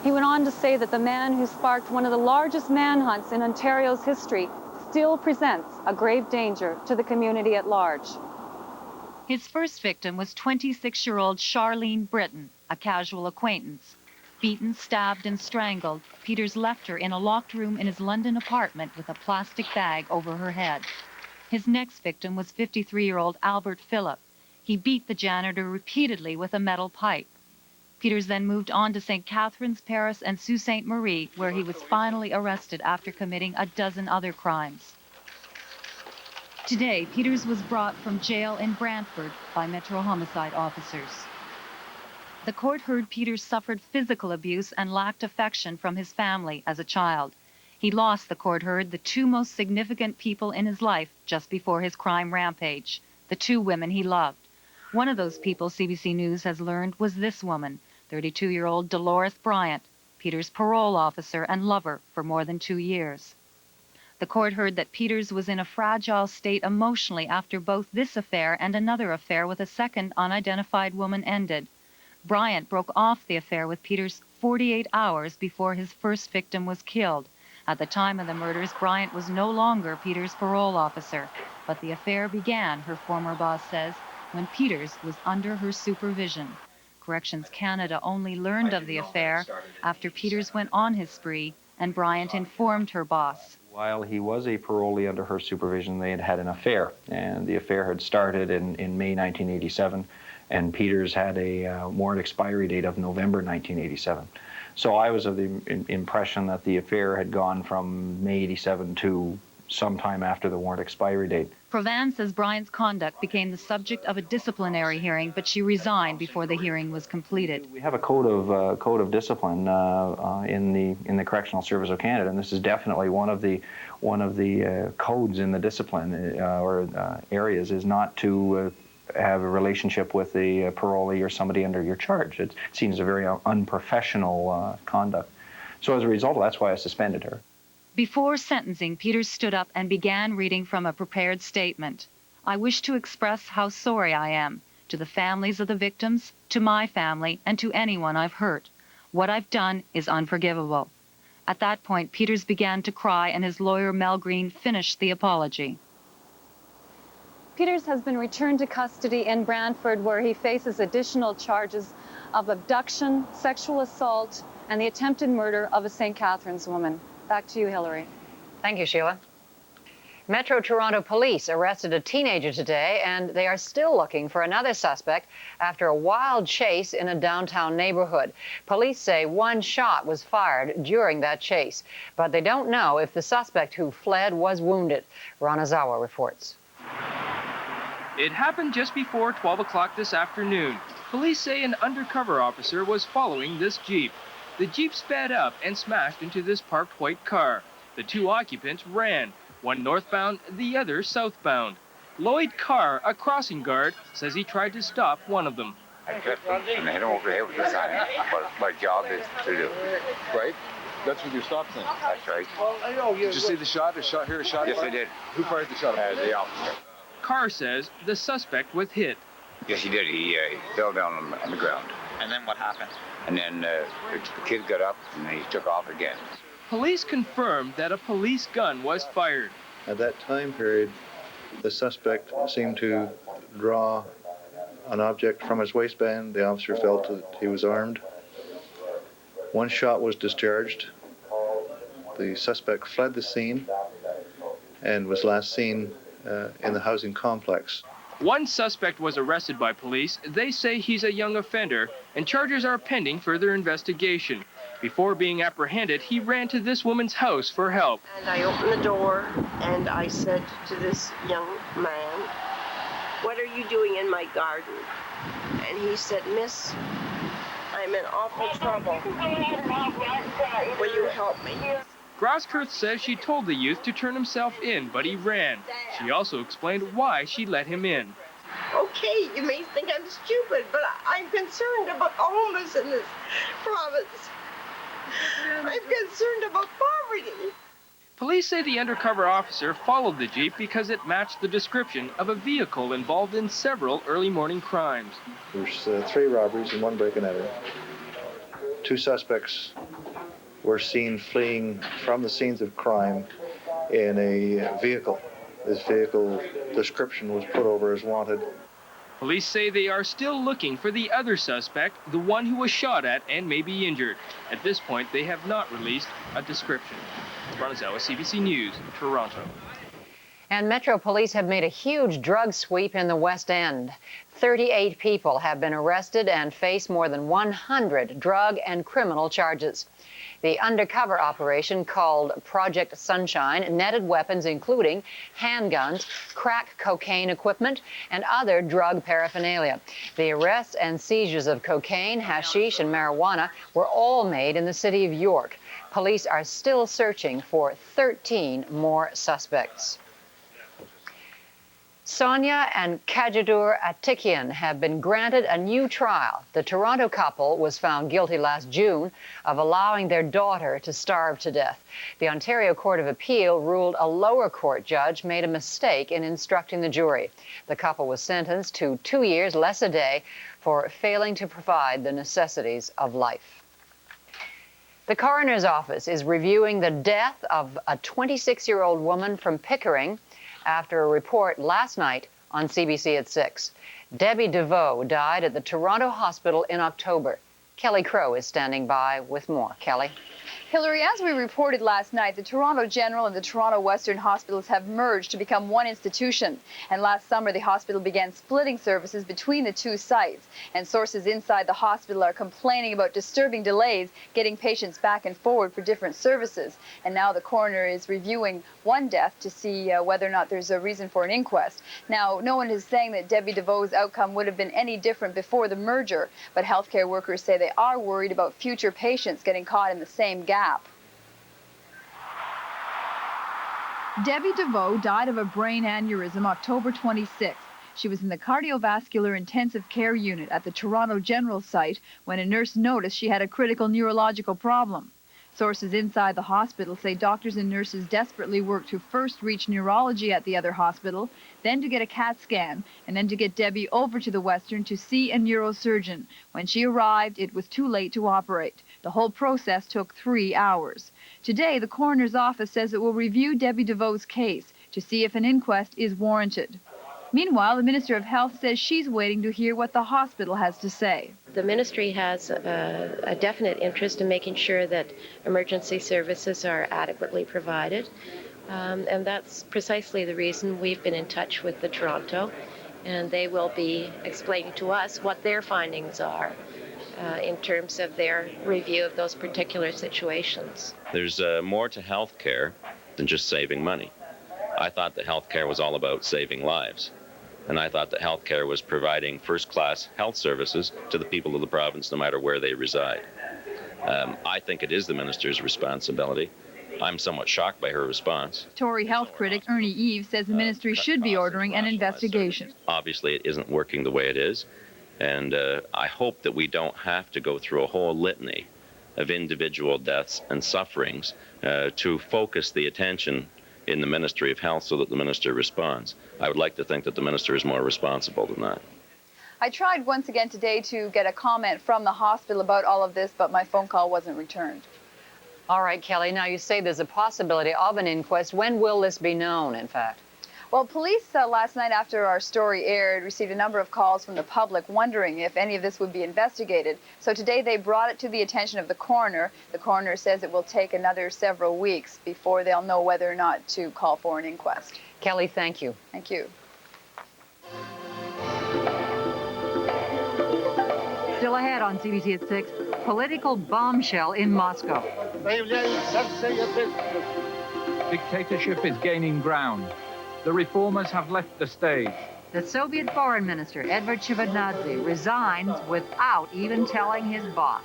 He went on to say that the man who sparked one of the largest manhunts in Ontario's history still presents a grave danger to the community at large. His first victim was 26-year-old Charlene Britton, a casual acquaintance. Beaten, stabbed, and strangled, Peters left her in a locked room in his London apartment with a plastic bag over her head. His next victim was 53-year-old Albert Phillip. He beat the janitor repeatedly with a metal pipe. Peters then moved on to St. Catharines, Paris, and Sault Ste. Marie, where he was finally arrested after committing a dozen other crimes. Today, Peters was brought from jail in Brantford by Metro homicide officers. The court heard Peters suffered physical abuse and lacked affection from his family as a child. He lost, the court heard, the two most significant people in his life just before his crime rampage, the two women he loved. One of those people, CBC News has learned, was this woman, 32-year-old Dolores Bryant, Peters' parole officer and lover for more than 2 years. The court heard that Peters was in a fragile state emotionally after both this affair and another affair with a second unidentified woman ended. Bryant broke off the affair with Peters 48 hours before his first victim was killed. At the time of the murders, Bryant was no longer Peters' parole officer, but the affair began, her former boss says, when Peters was under her supervision. Corrections Canada only learned of the affair after Peters went on his spree and Bryant informed her boss. While he was a parolee under her supervision, they had had an affair, and the affair had started in May 1987, and Peters had a warrant expiry date of November 1987. So I was of the impression that the affair had gone from May 87 to sometime after the warrant expiry date. Provan says Bryant's conduct became the subject of a disciplinary hearing, but she resigned before the hearing was completed. We have a code of discipline in the Correctional Service of Canada, and this is definitely one of the codes in the discipline areas is not to have a relationship with a parolee or somebody under your charge. It seems a very unprofessional conduct. So as a result, that's why I suspended her. Before sentencing, Peters stood up and began reading from a prepared statement. I wish to express how sorry I am to the families of the victims, to my family, and to anyone I've hurt. What I've done is unforgivable. At that point, Peters began to cry, and his lawyer, Mel Green, finished the apology. Peters has been returned to custody in Brantford, where he faces additional charges of abduction, sexual assault, and the attempted murder of a St. Catharines woman. Back to you, Hillary. Thank you, Sheila. Metro Toronto police arrested a teenager today, and they are still looking for another suspect after a wild chase in a downtown neighborhood. Police say one shot was fired during that chase, but they don't know if the suspect who fled was wounded. Ron Azawa reports. It happened just before 12 o'clock this afternoon. Police say an undercover officer was following this Jeep. The Jeep sped up and smashed into this parked white car. The two occupants ran, one northbound, the other southbound. Lloyd Carr, a crossing guard, says he tried to stop one of them. I clipped him and hit him over the head with the sign. But my job is to do. Right? That's what your stop sign. That's right. Did you see the shot? A shot here, a shot? Yes, I did. Who fired the shot? The officer. Carr says the suspect was hit. Yes, he did. He fell down on the ground. And then what happened? And then the kid got up and he took off again. Police confirmed that a police gun was fired. At that time period, the suspect seemed to draw an object from his waistband. The officer felt that he was armed. One shot was discharged. The suspect fled the scene and was last seen in the housing complex. One suspect was arrested by police. They say he's a young offender, and charges are pending further investigation. Before being apprehended, he ran to this woman's house for help. And I opened the door, and I said to this young man, "What are you doing in my garden?" And he said, "Miss, I'm in awful trouble. Will you help me?" Grosskirth says she told the youth to turn himself in, but he ran. She also explained why she let him in. Okay, you may think I'm stupid, but I'm concerned about the homeless in this province. I'm concerned about poverty. Police say the undercover officer followed the Jeep because it matched the description of a vehicle involved in several early morning crimes. There's 3 robberies and 1 break and enter. 2 suspects were seen fleeing from the scenes of crime in a vehicle. This vehicle description was put over as wanted. Police say they are still looking for the other suspect, the one who was shot at and may be injured. At this point, they have not released a description. Bronizawa, CBC News, Toronto. And Metro Police have made a huge drug sweep in the West End. 38 people have been arrested and face more than 100 drug and criminal charges. The undercover operation, called Project Sunshine, netted weapons including handguns, crack cocaine equipment, and other drug paraphernalia. The arrests and seizures of cocaine, hashish, and marijuana were all made in the city of York. Police are still searching for 13 more suspects. Sonia and Kajadur Atikian have been granted a new trial. The Toronto couple was found guilty last June of allowing their daughter to starve to death. The Ontario Court of Appeal ruled a lower court judge made a mistake in instructing the jury. The couple was sentenced to 2 years less a day for failing to provide the necessities of life. The coroner's office is reviewing the death of a 26-year-old woman from Pickering after a report last night on CBC at 6. Debbie DeVoe died at the Toronto Hospital in October. Kelly Crow is standing by with more. Kelly. Hillary, as we reported last night, the Toronto General and the Toronto Western hospitals have merged to become one institution. And last summer, the hospital began splitting services between the two sites. And sources inside the hospital are complaining about disturbing delays getting patients back and forward for different services. And now the coroner is reviewing one death to see whether or not there's a reason for an inquest. Now, no one is saying that Debbie DeVoe's outcome would have been any different before the merger, but healthcare workers say they are worried about future patients getting caught in the same gap. Debbie DeVoe died of a brain aneurysm October 26th. She was in the cardiovascular intensive care unit at the Toronto General site when a nurse noticed she had a critical neurological problem. Sources inside the hospital say doctors and nurses desperately worked to first reach neurology at the other hospital, then to get a CAT scan, and then to get Debbie over to the Western to see a neurosurgeon. When she arrived, it was too late to operate. The whole process took 3 hours. Today, the coroner's office says it will review Debbie DeVoe's case to see if an inquest is warranted. Meanwhile, the Minister of Health says she's waiting to hear what the hospital has to say. The ministry has a definite interest in making sure that emergency services are adequately provided. And that's precisely the reason we've been in touch with the Toronto, and they will be explaining to us what their findings are in terms of their review of those particular situations. There's more to health care than just saving money. I thought that health care was all about saving lives. And I thought that health care was providing first-class health services to the people of the province, no matter where they reside. I think it is the minister's responsibility. I'm somewhat shocked by her response. Tory health critic Ernie Eves says the ministry should be ordering an investigation. Obviously, it isn't working the way it is. And I hope that we don't have to go through a whole litany of individual deaths and sufferings to focus the attention in the Ministry of Health so that the minister responds. I would like to think that the minister is more responsible than that. I tried once again today to get a comment from the hospital about all of this, but my phone call wasn't returned. All right, Kelly, now you say there's a possibility of an inquest. When will this be known, in fact? Well, police last night after our story aired received a number of calls from the public wondering if any of this would be investigated. So today they brought it to the attention of the coroner. The coroner says it will take another several weeks before they'll know whether or not to call for an inquest. Kelly, thank you. Thank you. Still ahead on CBC at 6, political bombshell in Moscow. Dictatorship is gaining ground. The reformers have left the stage. The Soviet foreign minister, Edward Shevardnadze, resigns without even telling his boss.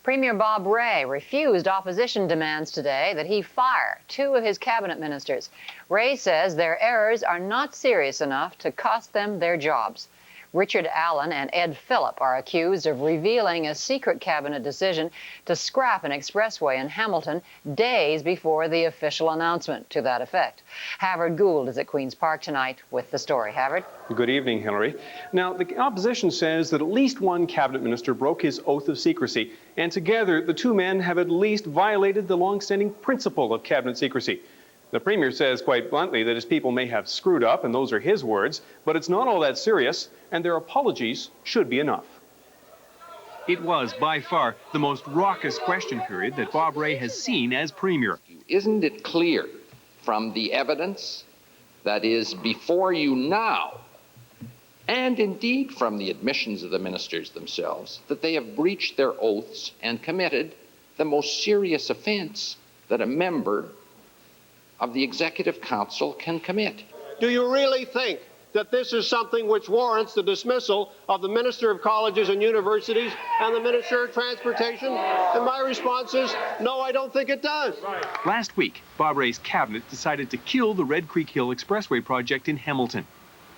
Premier Bob Rae refused opposition demands today that he fire 2 of his cabinet ministers. Rae says their errors are not serious enough to cost them their jobs. Richard Allen and Ed Phillip are accused of revealing a secret cabinet decision to scrap an expressway in Hamilton days before the official announcement to that effect. Havard Gould is at Queen's Park tonight with the story. Havard? Good evening, Hillary. Now, the opposition says that at least one cabinet minister broke his oath of secrecy, and together the two men have at least violated the long-standing principle of cabinet secrecy. The Premier says quite bluntly that his people may have screwed up, and those are his words, but it's not all that serious, and their apologies should be enough. It was by far the most raucous question period that Bob Rae has seen as Premier. Isn't it clear from the evidence that is before you now, and indeed from the admissions of the ministers themselves, that they have breached their oaths and committed the most serious offense that a member of the Executive Council can commit? Do you really think that this is something which warrants the dismissal of the Minister of Colleges and Universities and the Minister of Transportation? And my response is, no, I don't think it does. Last week, Bob Rae's cabinet decided to kill the Red Creek Hill Expressway project in Hamilton.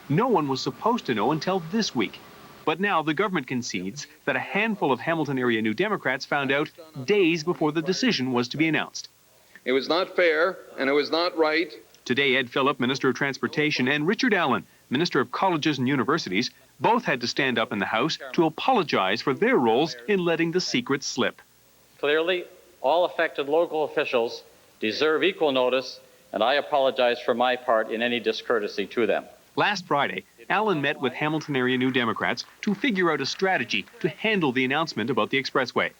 No one was supposed to know until this week. But now the government concedes that a handful of Hamilton area New Democrats found out days before the decision was to be announced. It was not fair, and it was not right. Today, Ed Phillip, Minister of Transportation, and Richard Allen, Minister of Colleges and Universities, both had to stand up in the House to apologize for their roles in letting the secret slip. Clearly, all affected local officials deserve equal notice, and I apologize for my part in any discourtesy to them. Last Friday, Allen met with Hamilton area New Democrats to figure out a strategy to handle the announcement about the expressway.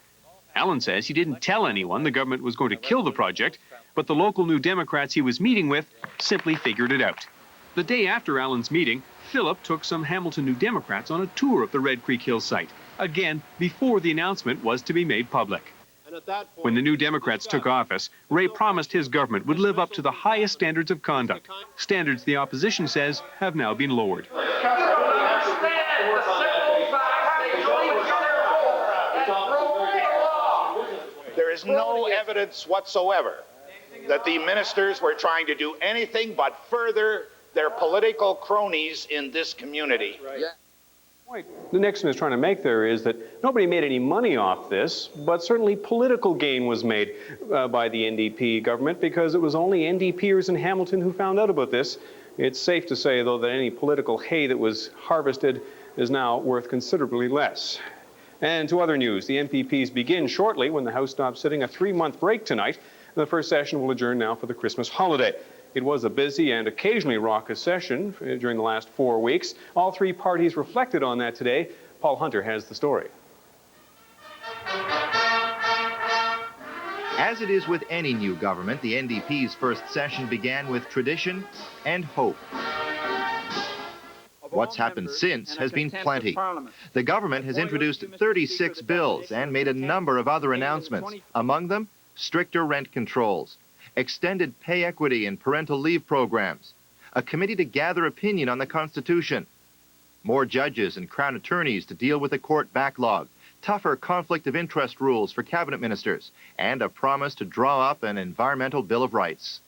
Allen says he didn't tell anyone the government was going to kill the project, but the local New Democrats he was meeting with simply figured it out. The day after Allen's meeting, Phillip took some Hamilton New Democrats on a tour of the Red Creek Hill site, again before the announcement was to be made public. When the New Democrats took office, Rae promised his government would live up to the highest standards of conduct, standards the opposition says have now been lowered. There is no evidence whatsoever that the ministers were trying to do anything but further their political cronies in this community. The point the Nixon is trying to make there is that nobody made any money off this, but certainly political gain was made by the NDP government because it was only NDPers in Hamilton who found out about this. It's safe to say, though, that any political hay that was harvested is now worth considerably less. And to other news, the NPPs begin shortly when the House stops sitting a 3-month break tonight. The first session will adjourn now for the Christmas holiday. It was a busy and occasionally raucous session during the last 4 weeks. All three parties reflected on that today. Paul Hunter has the story. As it is with any new government, the NDP's first session began with tradition and hope. What's happened since has been plenty. The government has introduced 36 bills and made a number of other announcements. Among them, stricter rent controls, extended pay equity and parental leave programs, a committee to gather opinion on the Constitution, more judges and Crown attorneys to deal with the court backlog, tougher conflict of interest rules for cabinet ministers, and a promise to draw up an environmental Bill of Rights.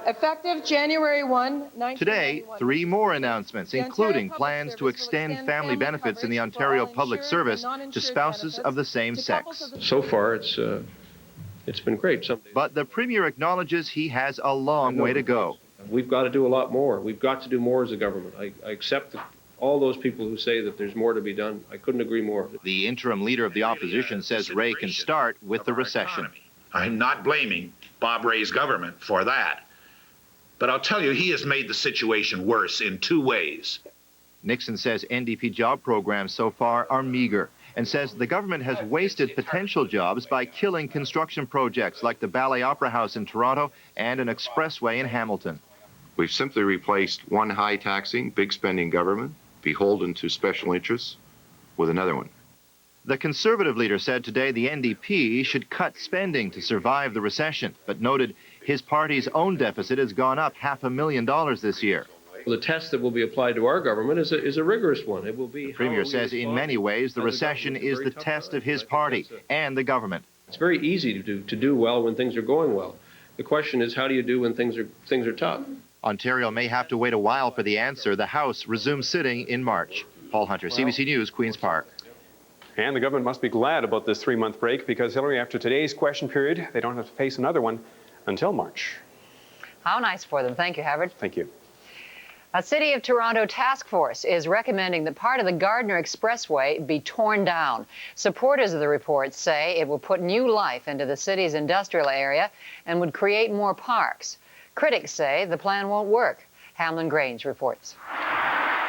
Effective January 1, 1991. Today, 3 more announcements, including plans to extend family benefits in the Ontario Public Service to spouses of the same sex. So far, it's been great. But the Premier acknowledges he has a long way to go. We've got to do a lot more. We've got to do more as a government. I accept all those people who say that there's more to be done. I couldn't agree more. The interim leader of the opposition says Rae can start with the recession. I'm not blaming Bob Rae's government for that. But I'll tell you, he has made the situation worse in 2 ways. Nixon says NDP job programs so far are meager and says the government has wasted potential jobs by killing construction projects like the Ballet Opera House in Toronto and an expressway in Hamilton. We've simply replaced one high-taxing, big-spending government, beholden to special interests, with another one. The Conservative leader said today the NDP should cut spending to survive the recession, but noted his party's own deficit has gone up $500,000 this year. The test that will be applied to our government is a rigorous one. It will be. The Premier says in many ways the recession is the test of his party and the government. It's very easy to do well when things are going well. The question is, how do you do when things are tough? Ontario may have to wait a while for the answer. The House resumes sitting in March. Paul Hunter, CBC News, Queen's Park. And the government must be glad about this 3-month break because, Hillary, after today's question period, they don't have to face another one until March. How nice for them. Thank you, Howard. Thank you. A City of Toronto task force is recommending that part of the Gardiner Expressway be torn down. Supporters of the report say it will put new life into the city's industrial area and would create more parks. Critics say the plan won't work. Hamlin Grange reports.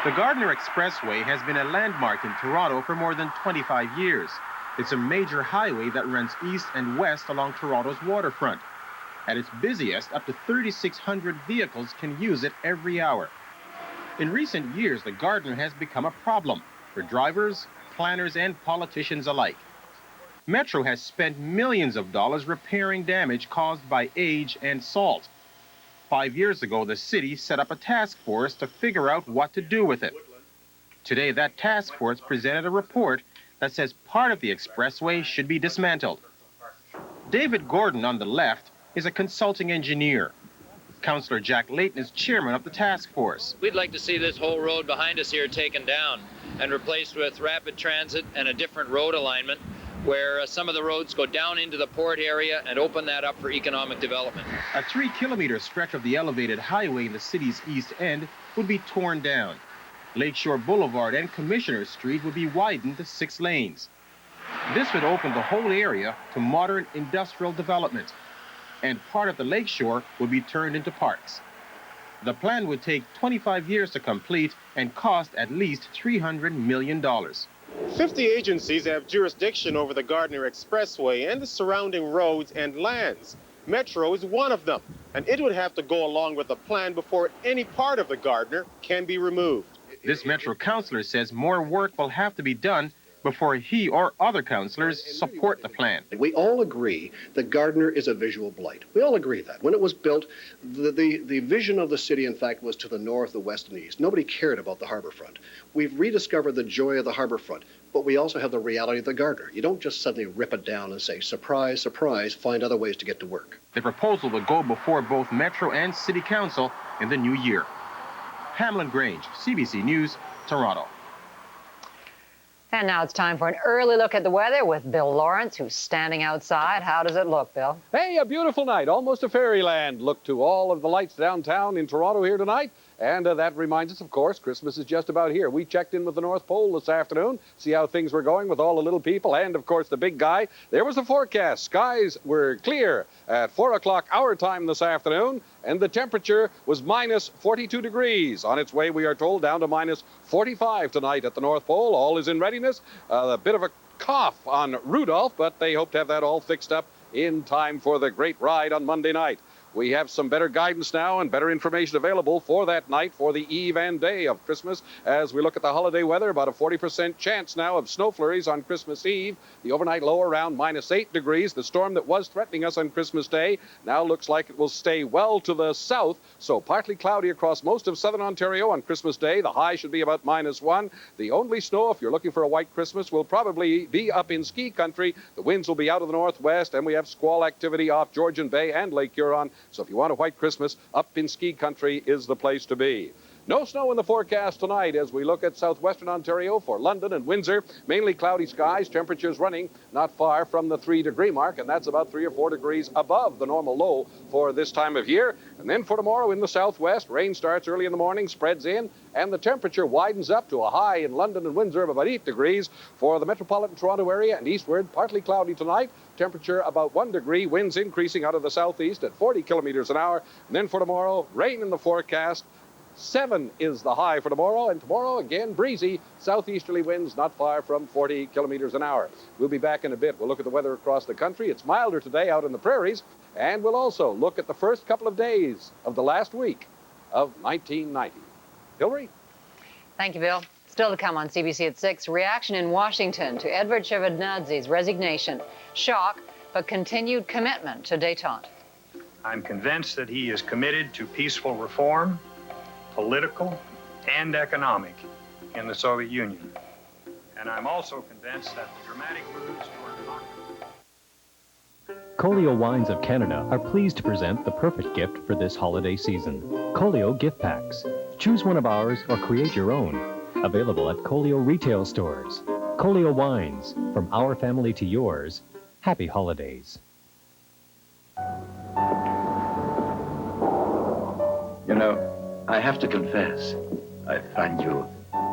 The Gardiner Expressway has been a landmark in Toronto for more than 25 years. It's a major highway that runs east and west along Toronto's waterfront. At its busiest, up to 3,600 vehicles can use it every hour. In recent years, the Gardiner has become a problem for drivers, planners, and politicians alike. Metro has spent millions of dollars repairing damage caused by age and salt. 5 years ago, the city set up a task force to figure out what to do with it. Today, that task force presented a report that says part of the expressway should be dismantled. David Gordon on the left is a consulting engineer. Councillor Jack Layton is chairman of the task force. We'd like to see this whole road behind us here taken down and replaced with rapid transit and a different road alignment where some of the roads go down into the port area and open that up for economic development. A 3-kilometer stretch of the elevated highway in the city's east end would be torn down. Lakeshore Boulevard and Commissioner Street would be widened to 6 lanes. This would open the whole area to modern industrial development, and part of the lakeshore would be turned into parks. The plan would take 25 years to complete and cost at least $300 million. 50 agencies have jurisdiction over the Gardiner Expressway and the surrounding roads and lands. Metro is one of them, and it would have to go along with the plan before any part of the Gardiner can be removed. This Metro councillor says more work will have to be done before he or other councillors support the plan. We all agree that Gardiner is a visual blight. We all agree that. When it was built, the vision of the city, in fact, was to the north, the west, and the east. Nobody cared about the harbour front. We've rediscovered the joy of the harbour front, but we also have the reality of the Gardiner. You don't just suddenly rip it down and say, surprise, surprise, find other ways to get to work. The proposal will go before both Metro and City Council in the new year. Hamlin Grange, CBC News, Toronto. And now it's time for an early look at the weather with Bill Lawrence, who's standing outside. How does it look, Bill? Hey, a beautiful night, almost a fairyland. Look to all of the lights downtown in Toronto here tonight. And that reminds us, of course, Christmas is just about here. We checked in with the North Pole this afternoon, see how things were going with all the little people and, of course, the big guy. There was a forecast. Skies were clear at 4 o'clock our time this afternoon, and the temperature was minus 42 degrees. On its way, we are told, down to minus 45 tonight at the North Pole. All is in readiness. A bit of a cough on Rudolph, but they hope to have that all fixed up in time for the great ride on Monday night. We have some better guidance now and better information available for that night, for the eve and day of Christmas. As we look at the holiday weather, about a 40% chance now of snow flurries on Christmas Eve. The overnight low around minus 8 degrees. The storm that was threatening us on Christmas Day now looks like it will stay well to the south. So partly cloudy across most of southern Ontario on Christmas Day. The high should be about minus 1. The only snow, if you're looking for a white Christmas, will probably be up in ski country. The winds will be out of the northwest, and we have squall activity off Georgian Bay and Lake Huron. So if you want a white Christmas, up in ski country is the place to be. No snow in the forecast tonight as we look at southwestern Ontario for London and Windsor. Mainly cloudy skies, temperatures running not far from the 3-degree mark, and that's about 3 or 4 degrees above the normal low for this time of year. And then for tomorrow in the southwest, rain starts early in the morning, spreads in, and the temperature widens up to a high in London and Windsor of about 8 degrees. For the metropolitan Toronto area and eastward, partly cloudy tonight. Temperature about 1 degree, winds increasing out of the southeast at 40 kilometers an hour. And then for tomorrow, rain in the forecast. 7 is the high for tomorrow, and tomorrow again breezy southeasterly winds not far from 40 kilometers an hour. We'll be back in a bit. We'll look at the weather across the country. It's milder today out in the prairies, and we'll also look at the first couple of days of the last week of 1990. Hillary? Thank you, Bill. Still to come on CBC at 6, reaction in Washington to Edward Shevardnadze's resignation. Shock, but continued commitment to détente. I'm convinced that he is committed to peaceful reform, political and economic, in the Soviet Union. And I'm also convinced that the dramatic moves toward democracy. Colio Wines of Canada are pleased to present the perfect gift for this holiday season. Colio gift packs. Choose one of ours or create your own. Available at Colio retail stores. Colio Wines, from our family to yours. Happy holidays. You know, I have to confess, I find you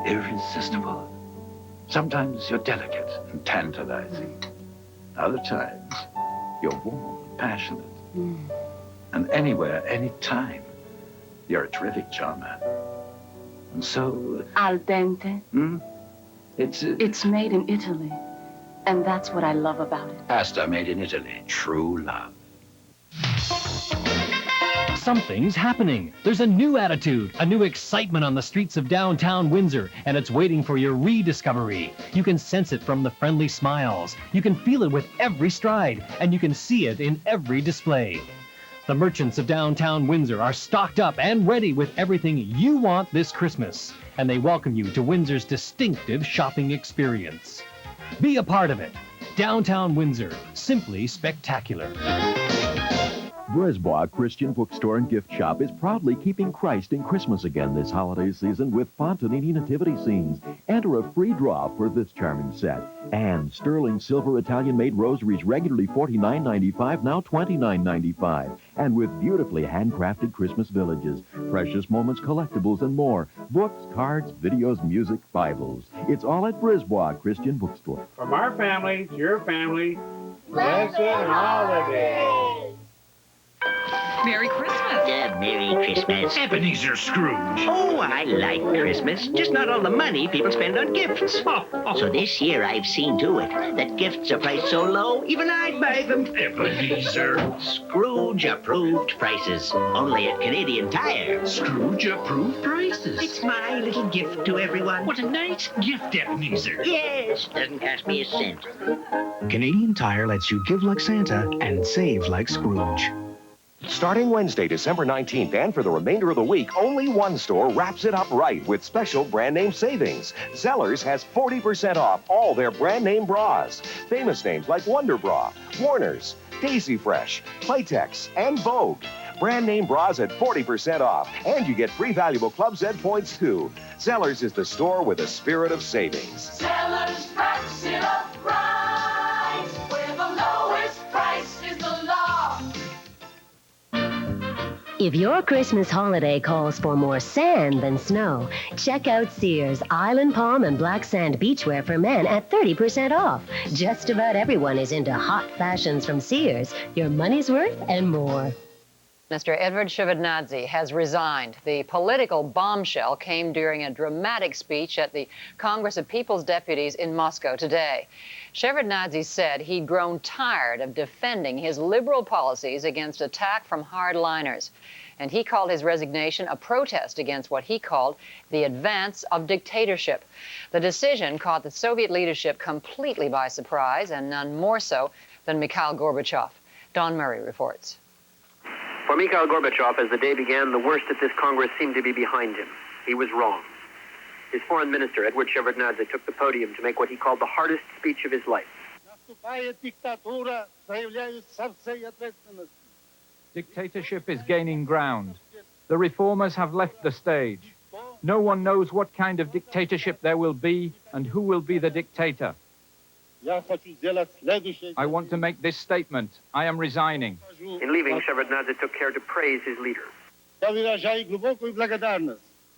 irresistible. Sometimes you're delicate and tantalizing. Other times, you're warm and passionate. And anywhere, anytime, you're a terrific charmer. And so... Al dente. It's made in Italy. And that's what I love about it. Pasta made in Italy. True love. Something's happening. There's a new attitude, a new excitement on the streets of downtown Windsor, and it's waiting for your rediscovery. You can sense it from the friendly smiles. You can feel it with every stride, and you can see it in every display. The merchants of downtown Windsor are stocked up and ready with everything you want this Christmas, and they welcome you to Windsor's distinctive shopping experience. Be a part of it. Downtown Windsor, simply spectacular. Brisbois Christian Bookstore and Gift Shop is proudly keeping Christ in Christmas again this holiday season with Fontanini nativity scenes. Enter a free draw for this charming set. And sterling silver Italian-made rosaries, regularly $49.95, now $29.95. And with beautifully handcrafted Christmas villages, precious moments, collectibles, and more. Books, cards, videos, music, Bibles. It's all at Brisbois Christian Bookstore. From our family to your family, blessed holidays. Merry Christmas. Merry Christmas. Ebenezer Scrooge. Oh, I like Christmas. Just not all the money people spend on gifts. So this year I've seen to it that gifts are priced so low, even I'd buy them. Ebenezer. Scrooge-approved prices. Only at Canadian Tire. Scrooge-approved prices? It's my little gift to everyone. What a nice gift, Ebenezer. Yes, doesn't cost me a cent. Canadian Tire lets you give like Santa and save like Scrooge. Starting Wednesday, December 19th, and for the remainder of the week, only one store wraps it up right with special brand name savings. Zellers has 40% off all their brand name bras. Famous names like Wonder Bra, Warner's, Daisy Fresh, Playtex, and Vogue. Brand name bras at 40% off, and you get free valuable Club Z points too. Zellers is the store with a spirit of savings. Zellers wraps it up right, where the lowest price is the law. If your Christmas holiday calls for more sand than snow, check out Sears Island Palm and Black Sand Beachwear for men at 30% off. Just about everyone is into hot fashions from Sears. Your money's worth and more. Mr. Edward Shevardnadze has resigned. The political bombshell came during a dramatic speech at the Congress of People's Deputies in Moscow today. Shevardnadze said he'd grown tired of defending his liberal policies against attack from hardliners, and he called his resignation a protest against what he called the advance of dictatorship. The decision caught the Soviet leadership completely by surprise, and none more so than Mikhail Gorbachev. Don Murray reports. For Mikhail Gorbachev, as the day began, the worst at this Congress seemed to be behind him. He was wrong. His foreign minister, Edward Shevardnadze, took the podium to make what he called the hardest speech of his life. Dictatorship is gaining ground. The reformers have left the stage. No one knows what kind of dictatorship there will be and who will be the dictator. I want to make this statement. I am resigning. In leaving, Shevardnadze took care to praise his leader.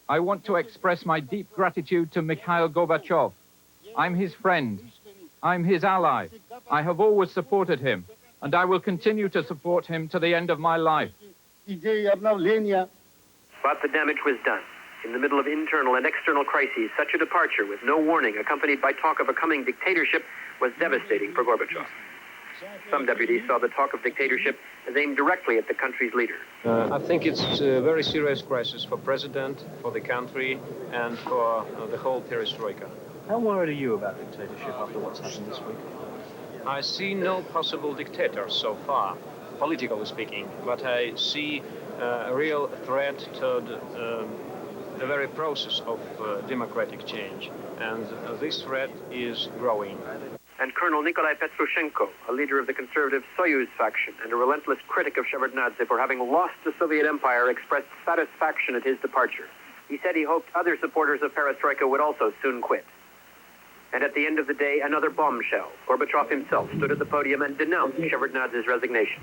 I want to express my deep gratitude to Mikhail Gorbachev. I'm his friend. I'm his ally. I have always supported him, and I will continue to support him to the end of my life. But the damage was done. In the middle of internal and external crises, such a departure with no warning, accompanied by talk of a coming dictatorship, was devastating for Gorbachev. Some deputies saw the talk of dictatorship as aimed directly at the country's leader. I think it's a very serious crisis for President, for the country, and for the whole perestroika. How worried are you about dictatorship after what's happened this week? I see no possible dictator so far, politically speaking, but I see a real threat to the very process of democratic change, and this threat is growing. And Colonel Nikolai Petrushenko, a leader of the conservative Soyuz faction and a relentless critic of Shevardnadze for having lost the Soviet Empire, expressed satisfaction at his departure. He said he hoped other supporters of perestroika would also soon quit. And at the end of the day, another bombshell. Gorbachev himself stood at the podium and denounced Shevardnadze's resignation.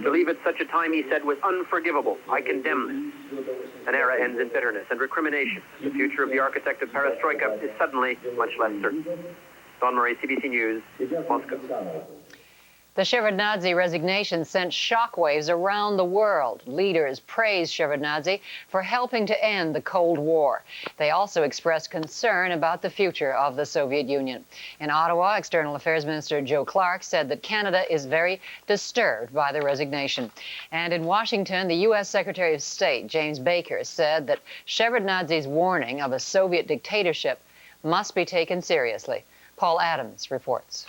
To leave at such a time, he said, was unforgivable. I condemn this. An era ends in bitterness and recrimination. The future of the architect of perestroika is suddenly much less certain. Don Murray, CBC News, Moscow. The Shevardnadze resignation sent shockwaves around the world. Leaders praised Shevardnadze for helping to end the Cold War. They also expressed concern about the future of the Soviet Union. In Ottawa, External Affairs Minister Joe Clark said that Canada is very disturbed by the resignation. And in Washington, the U.S. Secretary of State, James Baker, said that Shevardnadze's warning of a Soviet dictatorship must be taken seriously. Paul Adams reports.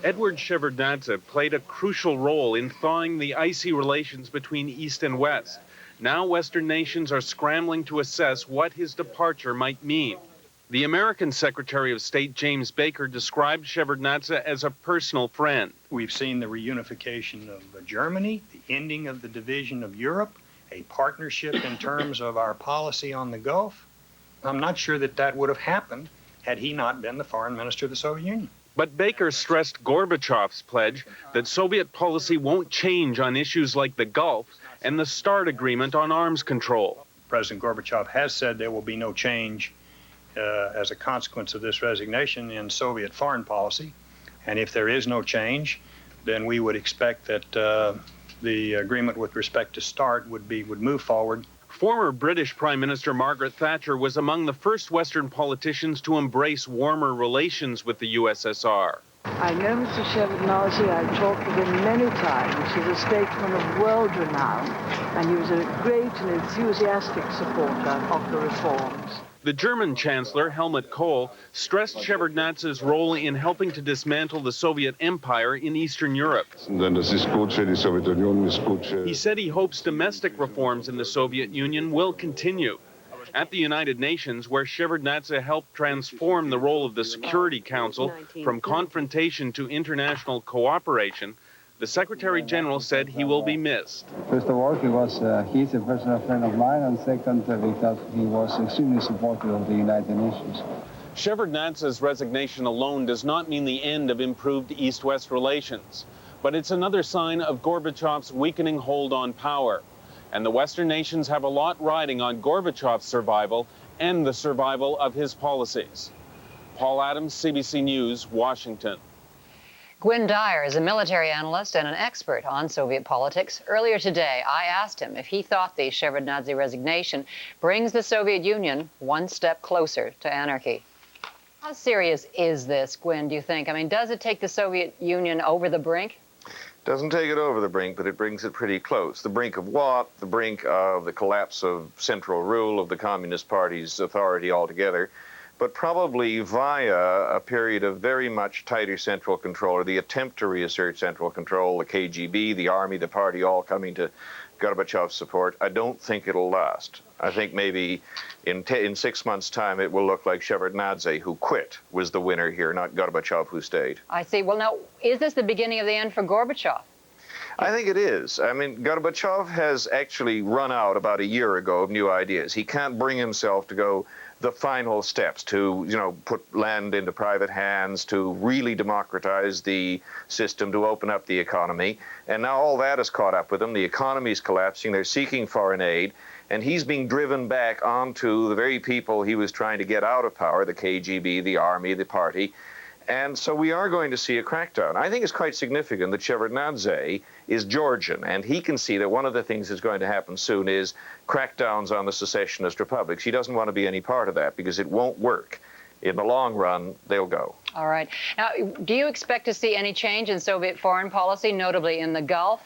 Edward Shevardnadze played a crucial role in thawing the icy relations between East and West. Now Western nations are scrambling to assess what his departure might mean. The American Secretary of State, James Baker, described Shevardnadze as a personal friend. We've seen the reunification of Germany, the ending of the division of Europe, a partnership in terms of our policy on the Gulf. I'm not sure that that would have happened had he not been the foreign minister of the Soviet Union. But Baker stressed Gorbachev's pledge that Soviet policy won't change on issues like the Gulf and the START agreement on arms control. President Gorbachev has said there will be no change as a consequence of this resignation in Soviet foreign policy. And if there is no change, then we would expect that the agreement with respect to START would move forward. Former British Prime Minister Margaret Thatcher was among the first Western politicians to embrace warmer relations with the USSR. I know Mr. Shevardnadze. I've talked with him many times. He's a statesman of world renown, and he was a great and enthusiastic supporter of the reforms. The German Chancellor, Helmut Kohl, stressed Shevardnadze's role in helping to dismantle the Soviet Empire in Eastern Europe. He said he hopes domestic reforms in the Soviet Union will continue. At the United Nations, where Shevardnadze helped transform the role of the Security Council from confrontation to international cooperation, the Secretary General said he will be missed. First of all, he's a personal friend of mine, and second, because he was extremely supportive of the United Nations. Shevardnadze's resignation alone does not mean the end of improved East-West relations, but it's another sign of Gorbachev's weakening hold on power. And the Western nations have a lot riding on Gorbachev's survival and the survival of his policies. Paul Adams, CBC News, Washington. Gwynne Dyer is a military analyst and an expert on Soviet politics. Earlier today, I asked him if he thought the Shevardnadze resignation brings the Soviet Union one step closer to anarchy. How serious is this, Gwynne, do you think? I mean, does it take the Soviet Union over the brink? Doesn't take it over the brink, but it brings it pretty close. The brink of what? The brink of the collapse of central rule of the Communist Party's authority altogether, but probably via a period of very much tighter central control, or the attempt to reassert central control, the KGB, the army, the party, all coming to Gorbachev's support. I don't think it'll last. I think maybe in 6 months' time it will look like Shevardnadze, who quit, was the winner here, not Gorbachev, who stayed. I see. Well, now, is this the beginning of the end for Gorbachev? I think it is. I mean, Gorbachev has actually run out about a year ago of new ideas. He can't bring himself to go the final steps to, put land into private hands, to really democratize the system, to open up the economy. And now all that has caught up with him. The economy's collapsing. They're seeking foreign aid. And he's being driven back onto the very people he was trying to get out of power, the KGB, the army, the party. And so we are going to see a crackdown. I think it's quite significant that Shevardnadze is Georgian, and he can see that one of the things that's going to happen soon is crackdowns on the secessionist republics. He doesn't want to be any part of that because it won't work. In the long run, they'll go. All right. Now, do you expect to see any change in Soviet foreign policy, notably in the Gulf?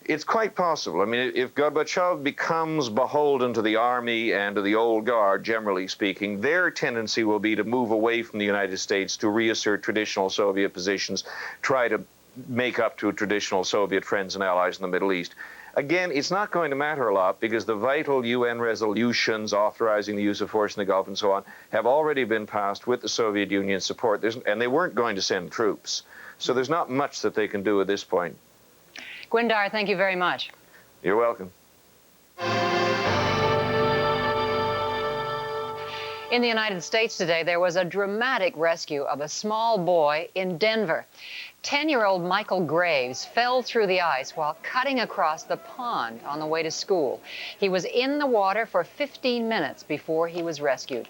It's quite possible. I mean, if Gorbachev becomes beholden to the army and to the old guard, generally speaking, their tendency will be to move away from the United States to reassert traditional Soviet positions, try to make up to traditional Soviet friends and allies in the Middle East. Again, it's not going to matter a lot because the vital UN resolutions authorizing the use of force in the Gulf and so on have already been passed with the Soviet Union support, and they weren't going to send troops. So there's not much that they can do at this point. Gwynne Dyer, thank you very much. You're welcome. In the United States today, there was a dramatic rescue of a small boy in Denver. 10-year-old Michael Graves fell through the ice while cutting across the pond on the way to school. He was in the water for 15 minutes before he was rescued.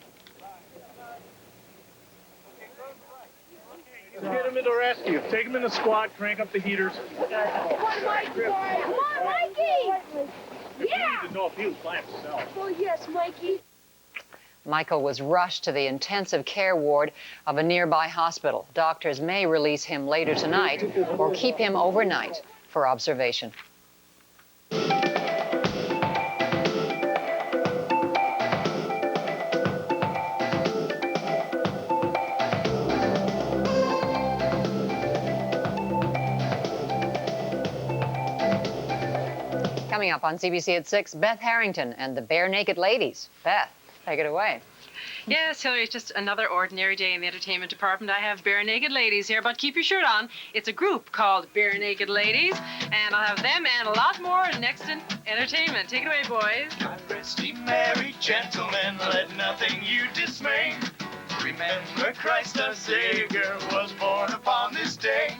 Let's get him into rescue. Take him in the squad, crank up the heaters. Come on, Mikey! Come on, Mikey! Yeah! You need to know if he was by himself. Oh, yes, Mikey. Michael was rushed to the intensive care ward of a nearby hospital. Doctors may release him later tonight or keep him overnight for observation. Coming up on CBC at 6, Beth Harrington and the Bare Naked Ladies. Beth, take it away. Yes, Hillary, it's just another ordinary day in the entertainment department. I have Bare Naked Ladies here, but keep your shirt on. It's a group called Bare Naked Ladies, and I'll have them and a lot more next in entertainment. Take it away, boys. God rest ye merry gentlemen, let nothing you dismay. Remember Christ our Savior was born upon this day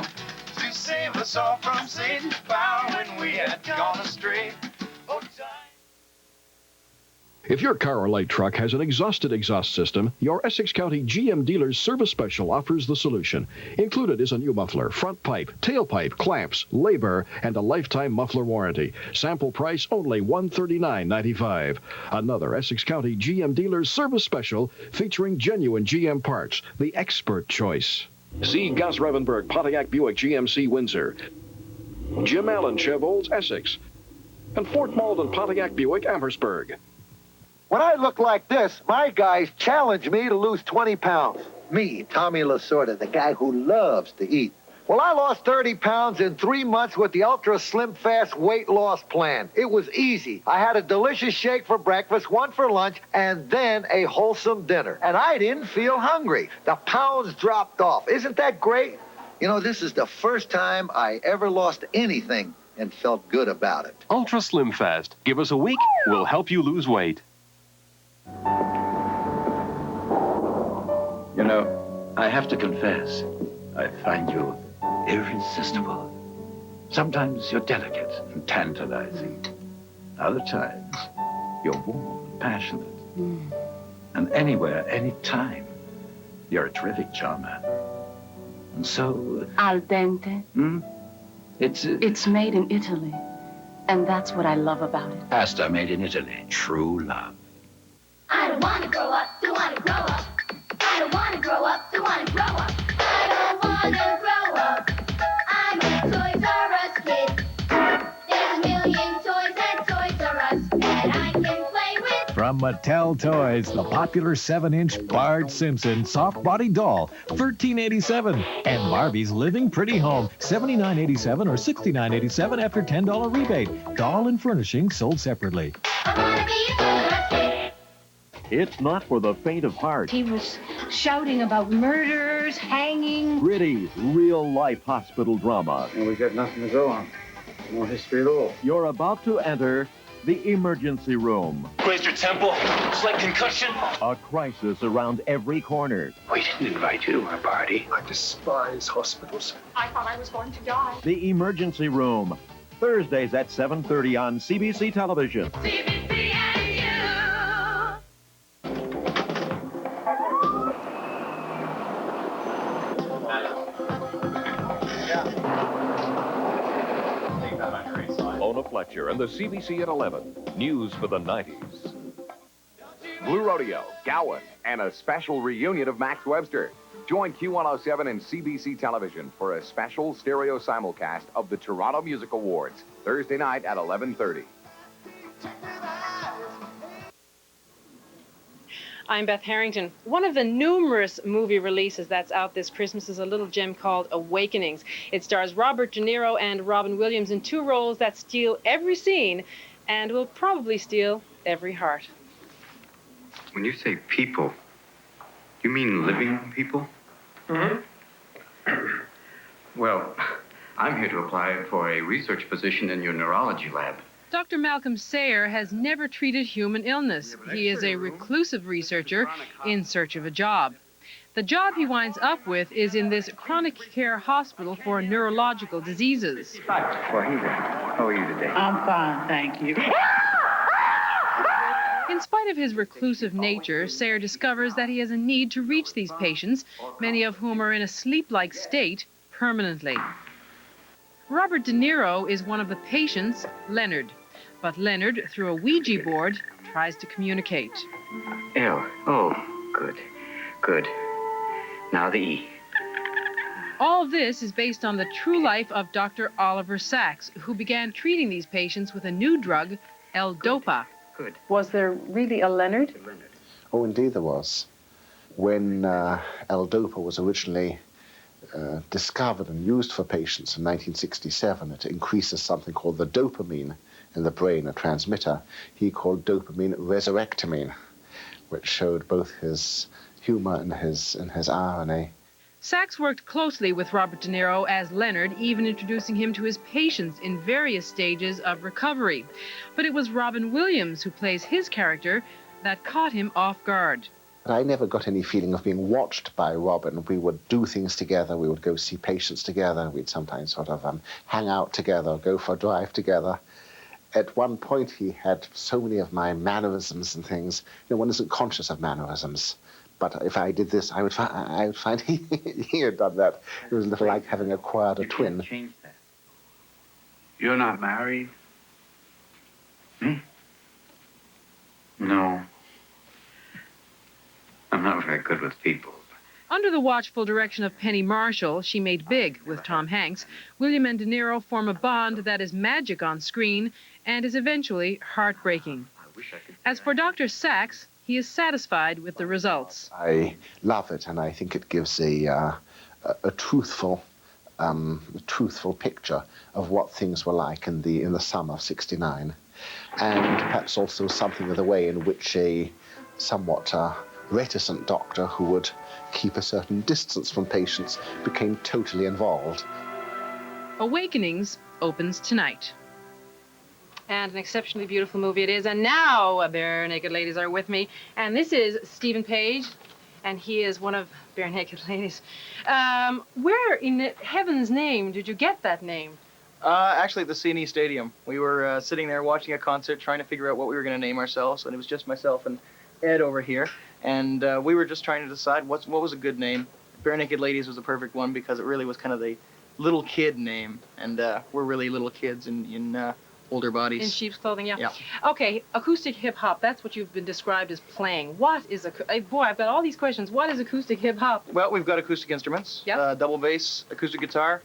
to save us all from Satan's power when we had gone astray. Oh, If your car or light truck has an exhausted exhaust system, your Essex County GM dealer's service special offers the solution. Included is a new muffler, front pipe, tailpipe, clamps, labor, and a lifetime muffler warranty. Sample price only $139.95. Another Essex County GM dealer's service special featuring genuine GM parts, the expert choice. See Gus Revenberg, Pontiac Buick GMC Windsor, Jim Allen Chevrolet Essex, and Fort Malden Pontiac Buick Amherstburg. When I look like this, my guys challenge me to lose 20 pounds. Me, Tommy Lasorda, the guy who loves to eat. Well, I lost 30 pounds in 3 months with the Ultra Slim Fast weight loss plan. It was easy. I had a delicious shake for breakfast, one for lunch, and then a wholesome dinner. And I didn't feel hungry. The pounds dropped off. Isn't that great? You know, this is the first time I ever lost anything and felt good about it. Ultra Slim Fast. Give us a week. We'll help you lose weight. You know, I have to confess, I find you irresistible. Sometimes you're delicate and tantalizing. Other times, you're warm and passionate. And anywhere, anytime, you're a terrific charmer. And so... Al dente. It's made in Italy. And that's what I love about it. Pasta made in Italy. True love. I don't want to grow up, don't want to grow up. I don't want to grow up, don't want to grow up. I don't want to grow up. I'm a Toys R Us kid. There's a million toys at Toys R Us that I can play with. From Mattel Toys, the popular 7-inch Bart Simpson soft body doll, $13.87. And Barbie's Living Pretty Home, $79.87 or $69.87 after $10 rebate. Doll and furnishing sold separately. I want to be a Toys R Us kid. It's not for the faint of heart. He was shouting about murders, hanging. Gritty, real-life hospital drama. And we got nothing to go on. No history at all. You're about to enter the emergency room. Raised your temple. Slight concussion. A crisis around every corner. We didn't invite you to our party. I despise hospitals. I thought I was going to die. The emergency room. Thursdays at 7:30 on CBC television. CBC and you. Mona Fletcher and the CBC at 11. News for the 90s. Blue Rodeo, Gowan, and a special reunion of Max Webster. Join Q107 and CBC Television for a special stereo simulcast of the Toronto Music Awards, Thursday night at 11:30. I'm Beth Harrington. One of the numerous movie releases that's out this Christmas is a little gem called Awakenings. It stars Robert De Niro and Robin Williams in two roles that steal every scene and will probably steal every heart. When you say people, you mean living people? Well, I'm here to apply for a research position in your neurology lab. Dr. Malcolm Sayer has never treated human illness. He is a reclusive researcher in search of a job. The job he winds up with is in this chronic care hospital for neurological diseases. Wahida, how are you today? I'm fine, thank you. In spite of his reclusive nature, Sayer discovers that he has a need to reach these patients, many of whom are in a sleep-like state permanently. Robert De Niro is one of the patients, Leonard. But Leonard, through a Ouija board, tries to communicate. L. Oh, good. Good. Now the E. All this is based on the true life of Dr. Oliver Sacks, who began treating these patients with a new drug, L-Dopa. Good. Was there really a Leonard? Oh, indeed there was. When L-Dopa was originally discovered and used for patients in 1967, it increases something called the dopamine in the brain, a transmitter he called dopamine resurrectamine, which showed both his humor and his irony. Sacks worked closely with Robert De Niro as Leonard, even introducing him to his patients in various stages of recovery. But it was Robin Williams, who plays his character, that caught him off guard. I never got any feeling of being watched by Robin. We would do things together. We would go see patients together. We'd sometimes sort of hang out together, go for a drive together. At one point, he had so many of my mannerisms and things. You know, one isn't conscious of mannerisms. But if I did this, I would find he had done that. It was a little like having acquired a twin. Change that. You're not married? Me? No. I'm not very good with people. Under the watchful direction of Penny Marshall, she made big with Tom Hanks. William and De Niro form a bond that is magic on screen and is eventually heartbreaking. As for Dr. Sacks, he is satisfied with the results. I love it, and I think it gives a truthful picture of what things were like in the summer of '69, and perhaps also something of the way in which a somewhat reticent doctor who would keep a certain distance from patients became totally involved. Awakenings opens tonight. And an exceptionally beautiful movie it is. And now Bare Naked Ladies are with me. And this is Stephen Page, and he is one of Bare Naked Ladies. Where in heaven's name did you get that name? Actually at the C&E Stadium. We were sitting there watching a concert, trying to figure out what we were going to name ourselves, and it was just myself and Ed over here. And we were just trying to decide what was a good name. Bare Naked Ladies was the perfect one because it really was kind of the little kid name, and we're really little kids in older bodies. In sheep's clothing, yeah. Okay, acoustic hip-hop, that's what you've been described as playing. What is, boy, I've got all these questions. What is acoustic hip-hop? Well, we've got acoustic instruments, double bass, acoustic guitar,